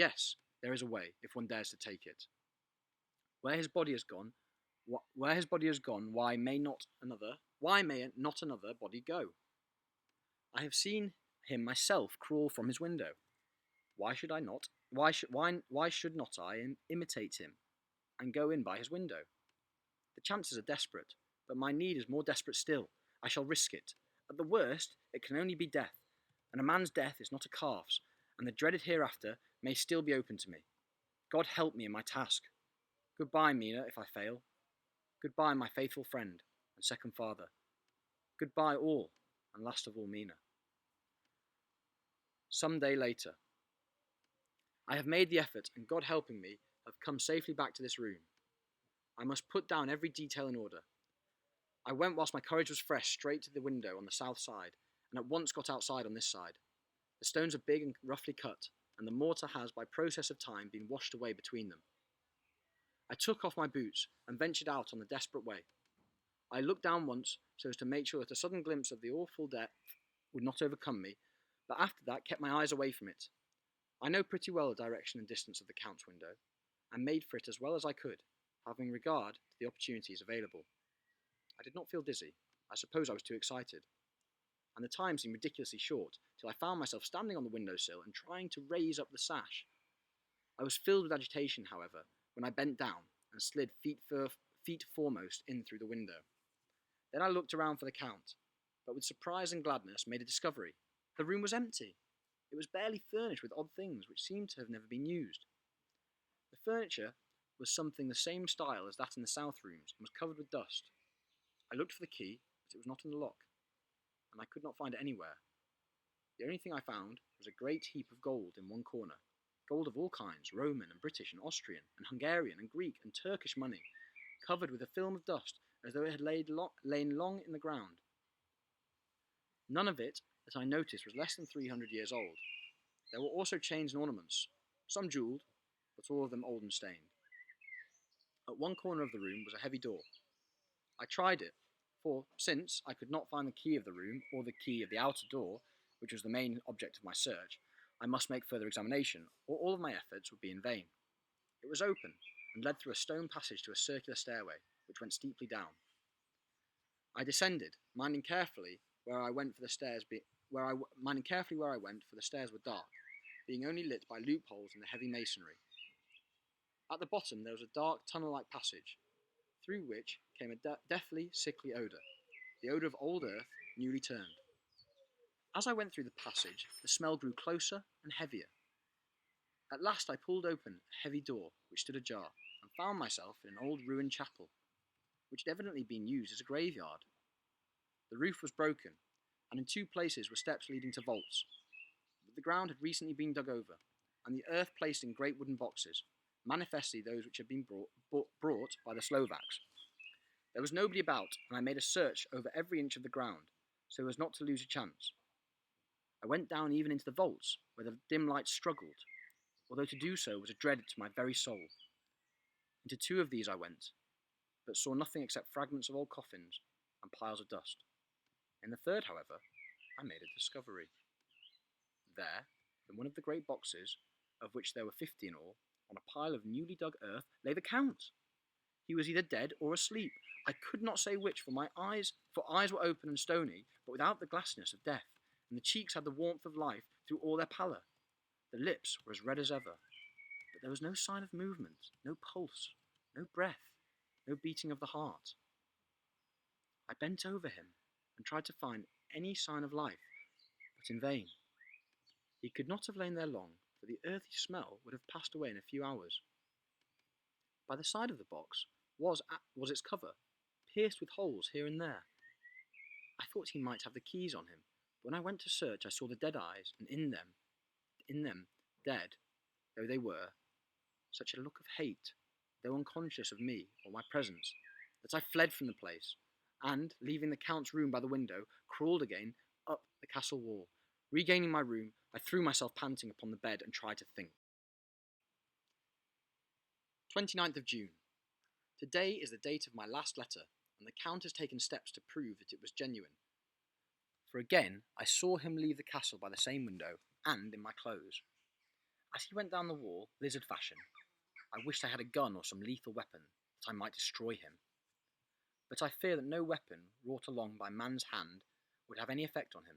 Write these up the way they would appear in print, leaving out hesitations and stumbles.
Yes, there is a way, if one dares to take it. Where his body has gone, where his body has gone, why may not another body go? I have seen him myself crawl from his window. Why should I not? Why should not I imitate him and go in by his window? The chances are desperate, but my need is more desperate still. I shall risk it. At the worst, it can only be death, and a man's death is not a calf's, and the dreaded hereafter may still be open to me. God help me in my task. Goodbye, Mina, if I fail. Goodbye, my faithful friend and second father. Goodbye, all, and last of all, Mina. Some day later. I have made the effort, and God helping me, have come safely back to this room. I must put down every detail in order. I went whilst my courage was fresh straight to the window on the south side, and at once got outside on this side. The stones are big and roughly cut, and the mortar has, by process of time, been washed away between them. I took off my boots and ventured out on the desperate way. I looked down once so as to make sure that a sudden glimpse of the awful depth would not overcome me, but after that kept my eyes away from it. I know pretty well the direction and distance of the Count's window, and made for it as well as I could, having regard to the opportunities available. I did not feel dizzy. I suppose I was too excited. And the time seemed ridiculously short, till I found myself standing on the windowsill and trying to raise up the sash. I was filled with agitation, however, when I bent down and slid feet foremost in through the window. Then I looked around for the Count, but with surprise and gladness made a discovery. The room was empty. It was barely furnished with odd things which seemed to have never been used. The furniture was something the same style as that in the south rooms, and was covered with dust. I looked for the key, but it was not in the lock, and I could not find it anywhere. The only thing I found was a great heap of gold in one corner, gold of all kinds, Roman and British and Austrian and Hungarian and Greek and Turkish money, covered with a film of dust as though it had lain long in the ground. None of it that I noticed was less than 300 years old. There were also chains and ornaments, some jewelled, but all of them old and stained. At one corner of the room was a heavy door. I tried it, for since I could not find the key of the room or the key of the outer door, which was the main object of my search, I must make further examination, or all of my efforts would be in vain. It was open, and led through a stone passage to a circular stairway, which went steeply down. I descended, minding carefully where I went, for the stairs where were dark, being only lit by loopholes in the heavy masonry. At the bottom there was a dark tunnel-like passage, through which came a deathly, sickly odour, the odour of old earth newly turned. As I went through the passage, the smell grew closer and heavier. At last I pulled open a heavy door which stood ajar, and found myself in an old ruined chapel, which had evidently been used as a graveyard. The roof was broken, and in two places were steps leading to vaults, but the ground had recently been dug over, and the earth placed in great wooden boxes, manifestly those which had been brought by the Slovaks. There was nobody about, and I made a search over every inch of the ground, so as not to lose a chance. I went down even into the vaults, where the dim light struggled, although to do so was a dread to my very soul. Into two of these I went, but saw nothing except fragments of old coffins and piles of dust. In the third, however, I made a discovery. There, in one of the great boxes, of which there were 50 in all, on a pile of newly dug earth, lay the Count. He was either dead or asleep. I could not say which, for eyes were open and stony, but without the glassiness of death, and the cheeks had the warmth of life through all their pallor. The lips were as red as ever, but there was no sign of movement, no pulse, no breath, no beating of the heart. I bent over him and tried to find any sign of life, but in vain. He could not have lain there long, for the earthy smell would have passed away in a few hours. By the side of the box was its cover, pierced with holes here and there. I thought he might have the keys on him, but when I went to search I saw the dead eyes, and in them, dead though they were, such a look of hate, though unconscious of me or my presence, that I fled from the place, and, leaving the Count's room by the window, crawled again up the castle wall. Regaining my room, I threw myself panting upon the bed and tried to think. 29th of June. Today is the date of my last letter, and the Count has taken steps to prove that it was genuine. For again I saw him leave the castle by the same window, and in my clothes. As he went down the wall, lizard fashion, I wished I had a gun or some lethal weapon that I might destroy him. But I fear that no weapon wrought along by man's hand would have any effect on him.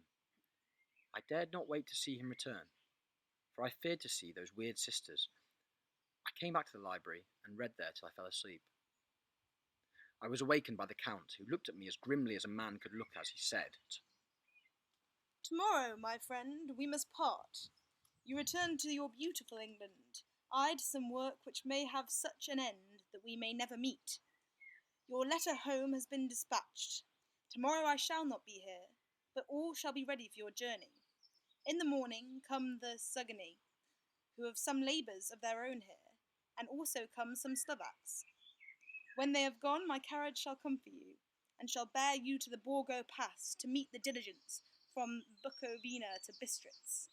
I dared not wait to see him return, for I feared to see those weird sisters. I came back to the library and read there till I fell asleep. I was awakened by the Count, who looked at me as grimly as a man could look as he said, "Tomorrow, my friend, we must part. You return to your beautiful England, I to some work which may have such an end that we may never meet. Your letter home has been dispatched. Tomorrow I shall not be here, but all shall be ready for your journey. In the morning come the Sugony, who have some labours of their own here, and also come some Slovaks. When they have gone, my carriage shall come for you, and shall bear you to the Borgo Pass to meet the diligence from Bukovina to Bistritz.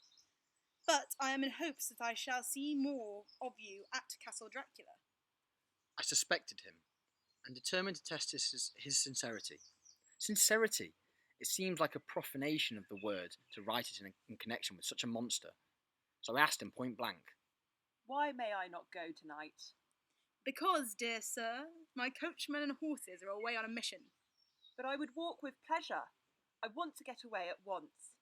But I am in hopes that I shall see more of you at Castle Dracula." I suspected him, and determined to test his sincerity. Sincerity! It seemed like a profanation of the word to write it in connection with such a monster. So I asked him point blank, "Why may I not go tonight?" "Because, dear sir, my coachman and horses are away on a mission." "But I would walk with pleasure. I want to get away at once."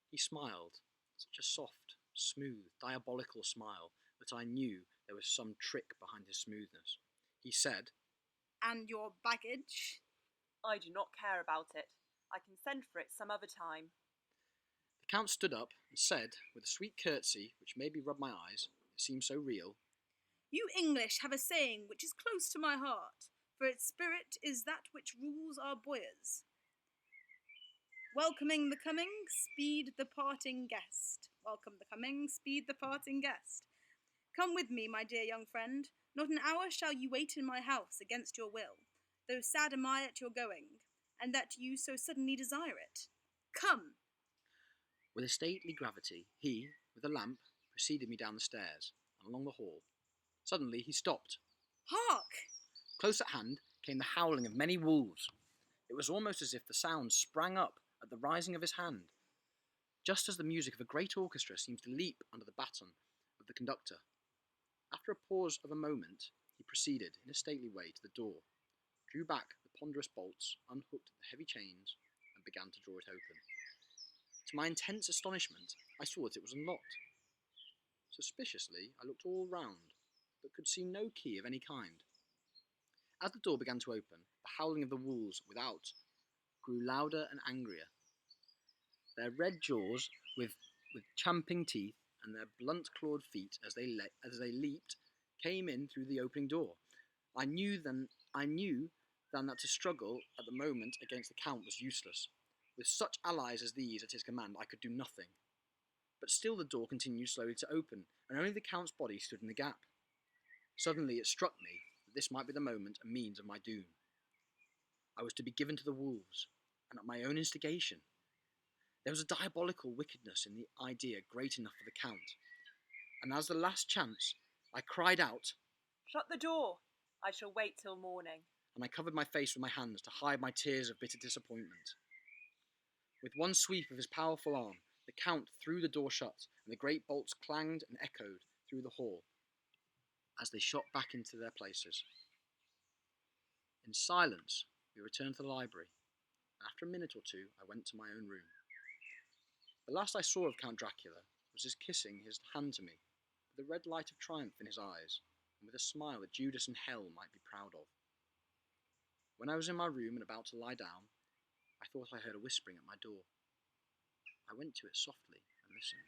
He smiled, such a soft, smooth, diabolical smile that I knew there was some trick behind his smoothness. He said, "And your baggage?" "I do not care about it. I can send for it some other time." The Count stood up and said, with a sweet curtsy which made me rub my eyes, it seemed so real, "You English have a saying which is close to my heart, for its spirit is that which rules our boyars. Welcoming the coming, speed the parting guest. Welcome the coming, speed the parting guest. Come with me, my dear young friend. Not an hour shall you wait in my house against your will, though sad am I at your going, and that you so suddenly desire it. Come." With a stately gravity, he, with a lamp, preceded me down the stairs and along the hall. Suddenly he stopped. "Hark!" Close at hand came the howling of many wolves. It was almost as if the sound sprang up at the rising of his hand, just as the music of a great orchestra seems to leap under the baton of the conductor. After a pause of a moment, he proceeded, in a stately way, to the door, drew back the ponderous bolts, unhooked the heavy chains, and began to draw it open. To my intense astonishment, I saw that it was unlocked. Suspiciously, I looked all round, but could see no key of any kind. As the door began to open, the howling of the wolves without grew louder and angrier. Their red jaws, with champing teeth, and their blunt-clawed feet as they leaped, came in through the opening door. I knew then that to struggle at the moment against the Count was useless. With such allies as these at his command, I could do nothing. But still the door continued slowly to open, and only the Count's body stood in the gap. Suddenly it struck me that this might be the moment and means of my doom. I was to be given to the wolves, and at my own instigation. There was a diabolical wickedness in the idea great enough for the Count, and as the last chance, I cried out, "Shut the door. I shall wait till morning." and I covered my face with my hands to hide my tears of bitter disappointment. With one sweep of his powerful arm, the Count threw the door shut, and the great bolts clanged and echoed through the hall as they shot back into their places. In silence, we returned to the library, and after a minute or two, I went to my own room. The last I saw of Count Dracula was his kissing his hand to me, with a red light of triumph in his eyes, and with a smile that Judas and hell might be proud of. When I was in my room and about to lie down, I thought I heard a whispering at my door. I went to it softly and listened.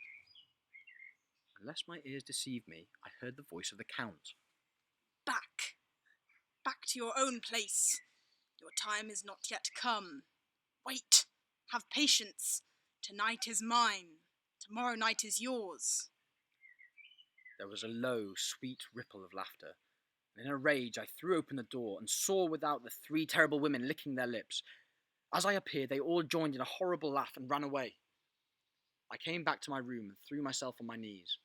Unless my ears deceived me, I heard the voice of the Count. "Back! Back to your own place. Your time is not yet come. Wait! Have patience. Tonight is mine. Tomorrow night is yours." There was a low, sweet ripple of laughter, and in a rage I threw open the door and saw without the three terrible women licking their lips. As I appeared, they all joined in a horrible laugh and ran away. I came back to my room and threw myself on my knees.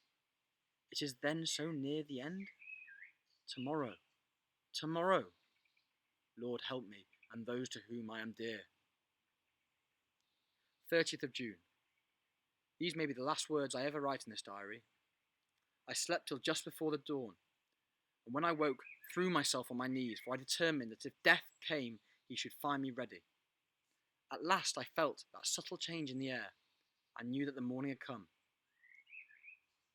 It is then so near the end? Tomorrow. Tomorrow. Lord help me, and those to whom I am dear. 30th of June. These may be the last words I ever write in this diary. I slept till just before the dawn, and when I woke, threw myself on my knees, for I determined that if death came, he should find me ready. At last I felt that subtle change in the air. I knew that the morning had come.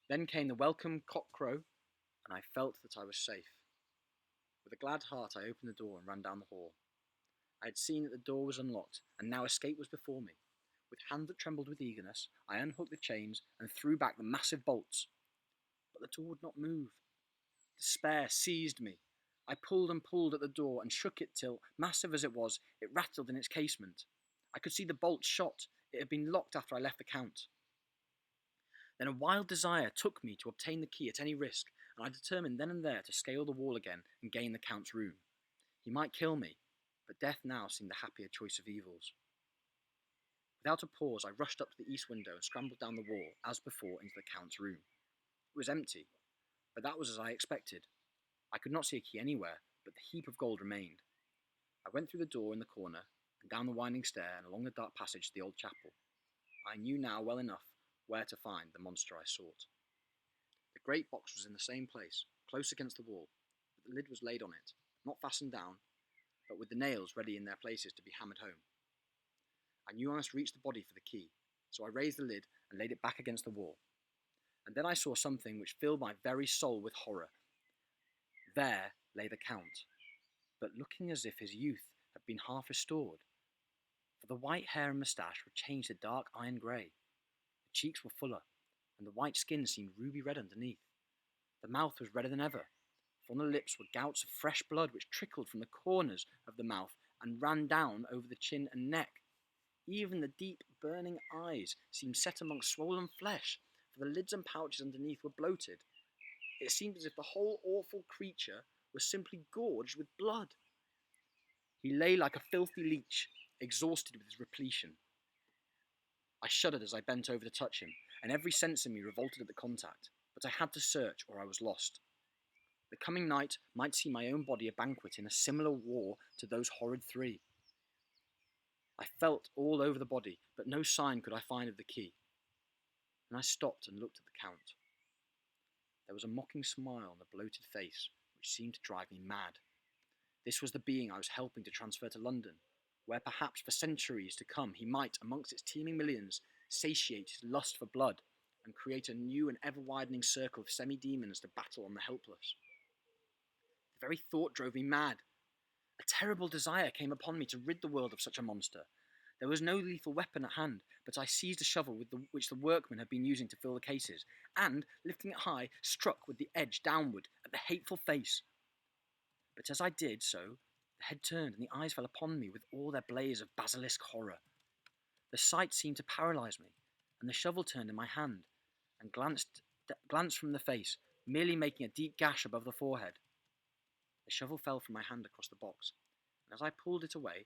Then came the welcome cock-crow, and I felt that I was safe. With a glad heart I opened the door and ran down the hall. I had seen that the door was unlocked, and now escape was before me. With hand that trembled with eagerness, I unhooked the chains and threw back the massive bolts. But the door would not move. Despair seized me. I pulled and pulled at the door and shook it till, massive as it was, it rattled in its casement. I could see the bolts shot. It had been locked after I left the Count. Then a wild desire took me to obtain the key at any risk, and I determined then and there to scale the wall again and gain the Count's room. He might kill me, but death now seemed the happier choice of evils. Without a pause, I rushed up to the east window and scrambled down the wall, as before, into the Count's room. It was empty, but that was as I expected. I could not see a key anywhere, but the heap of gold remained. I went through the door in the corner, and down the winding stair, and along the dark passage to the old chapel. I knew now well enough where to find the monster I sought. The great box was in the same place, close against the wall, but the lid was laid on it, not fastened down, but with the nails ready in their places to be hammered home. I knew I must reach the body for the key, so I raised the lid and laid it back against the wall. And then I saw something which filled my very soul with horror. There lay the Count, but looking as if his youth had been half restored, for the white hair and moustache were changed to dark iron grey. The cheeks were fuller, and the white skin seemed ruby red underneath. The mouth was redder than ever, for on the lips were gouts of fresh blood which trickled from the corners of the mouth and ran down over the chin and neck. Even the deep, burning eyes seemed set amongst swollen flesh, for the lids and pouches underneath were bloated. It seemed as if the whole awful creature was simply gorged with blood. He lay like a filthy leech, exhausted with his repletion. I shuddered as I bent over to touch him, and every sense in me revolted at the contact, but I had to search or I was lost. The coming night might see my own body a banquet in a similar war to those horrid three. I felt all over the body, but no sign could I find of the key. And I stopped and looked at the Count. There was a mocking smile on the bloated face, which seemed to drive me mad. This was the being I was helping to transfer to London, where perhaps for centuries to come he might, amongst its teeming millions, satiate his lust for blood and create a new and ever-widening circle of semi-demons to battle on the helpless. The very thought drove me mad. A terrible desire came upon me to rid the world of such a monster. There was no lethal weapon at hand, but I seized a shovel which the workmen had been using to fill the cases, and, lifting it high, struck with the edge downward at the hateful face. But as I did so, the head turned and the eyes fell upon me with all their blaze of basilisk horror. The sight seemed to paralyse me, and the shovel turned in my hand and glanced from the face, merely making a deep gash above the forehead. The shovel fell from my hand across the box, and as I pulled it away,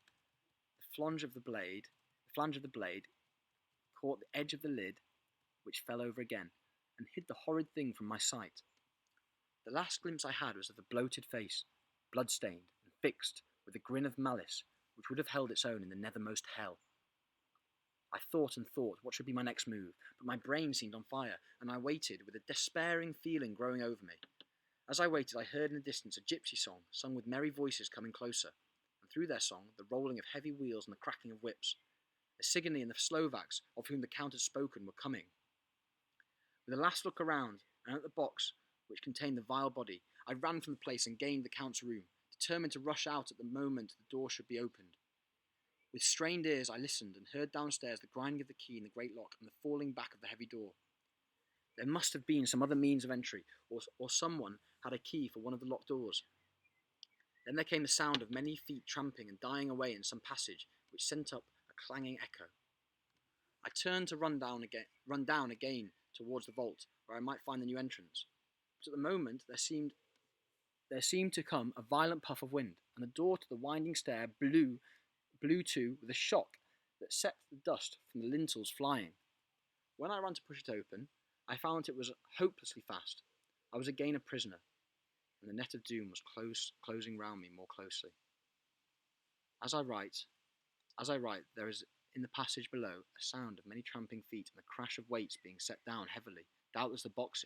the flange of the blade caught the edge of the lid, which fell over again, and hid the horrid thing from my sight. The last glimpse I had was of the bloated face, blood-stained and fixed with a grin of malice which would have held its own in the nethermost hell. I thought and thought what should be my next move, but my brain seemed on fire, and I waited with a despairing feeling growing over me. As I waited, I heard in the distance a gypsy song, sung with merry voices coming closer, and through their song the rolling of heavy wheels and the cracking of whips. The Sigony and the Slovaks, of whom the Count had spoken, were coming. With a last look around, and at the box which contained the vile body, I ran from the place and gained the Count's room, determined to rush out at the moment the door should be opened. With strained ears I listened, and heard downstairs the grinding of the key in the great lock and the falling back of the heavy door. There must have been some other means of entry, or someone had a key for one of the locked doors. Then there came the sound of many feet tramping and dying away in some passage, which sent up a clanging echo. I turned to run down again towards the vault, where I might find the new entrance. But at the moment there seemed to come a violent puff of wind, and the door to the winding stair blew to with a shock that set the dust from the lintels flying. When I ran to push it open, I found it was hopelessly fast. I was again a prisoner, and the net of doom was closing round me more closely. As I write, there is in the passage below a sound of many tramping feet and the crash of weights being set down heavily, doubtless the boxes,